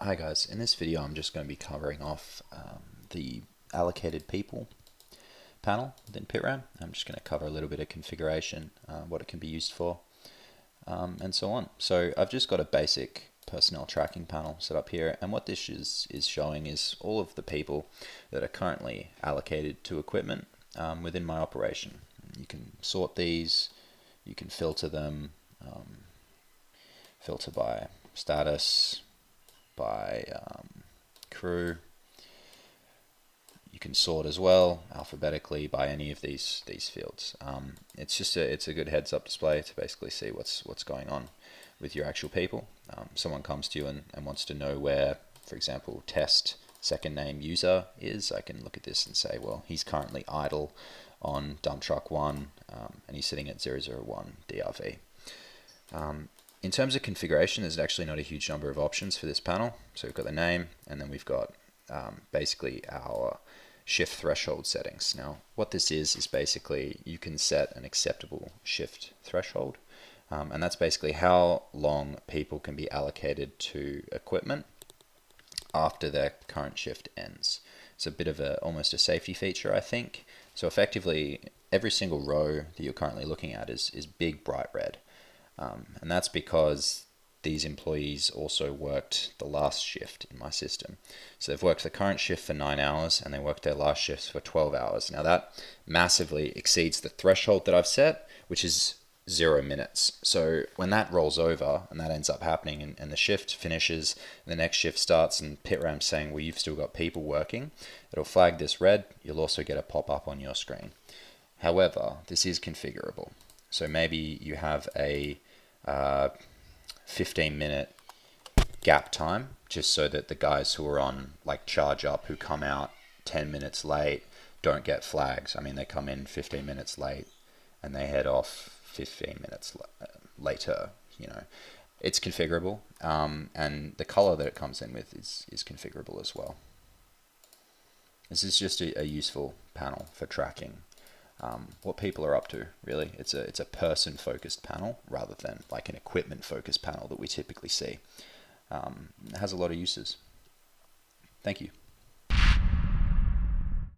Hi guys, in this video I'm just going to be covering off the allocated people panel within Pitram. I'm just going to cover a little bit of configuration, what it can be used for, and so on. So I've just got a basic personnel tracking panel set up here, and what this is showing is all of the people that are currently allocated to equipment within my operation. You can sort these, you can filter them, filter by status, by crew. You can sort as well alphabetically by any of these fields. It's just it's a good heads up display to basically see what's going on with your actual people. Someone comes to you and wants to know where, for example, test second name user is. I can look at this and say, well, he's currently idle on dump truck 1 and he's sitting at 001 DRV. In terms of configuration, there's actually not a huge number of options for this panel. So we've got the name, and then we've got basically our shift threshold settings. Now, what this is basically you can set an acceptable shift threshold, and that's basically how long people can be allocated to equipment after their current shift ends. It's a bit of almost a safety feature, I think. So effectively, every single row that you're currently looking at is big bright red. And that's because these employees also worked the last shift in my system. So they've worked the current shift for 9 hours and they worked their last shifts for 12 hours. Now that massively exceeds the threshold that I've set, which is 0 minutes. So when that rolls over and that ends up happening and the shift finishes, and the next shift starts and Pitram's saying, well, you've still got people working, it'll flag this red. You'll also get a pop-up on your screen. However, this is configurable. So maybe you have a 15-minute gap time, just so that the guys who are on like charge up, who come out 10 minutes late, don't get flags. I mean, they come in 15 minutes late and they head off 15 minutes later. You know, it's configurable, and the color that it comes in with is configurable as well. This is just a useful panel for tracking what people are up to, really. It's a person-focused panel rather than like an equipment-focused panel that we typically see. It has a lot of uses. Thank you.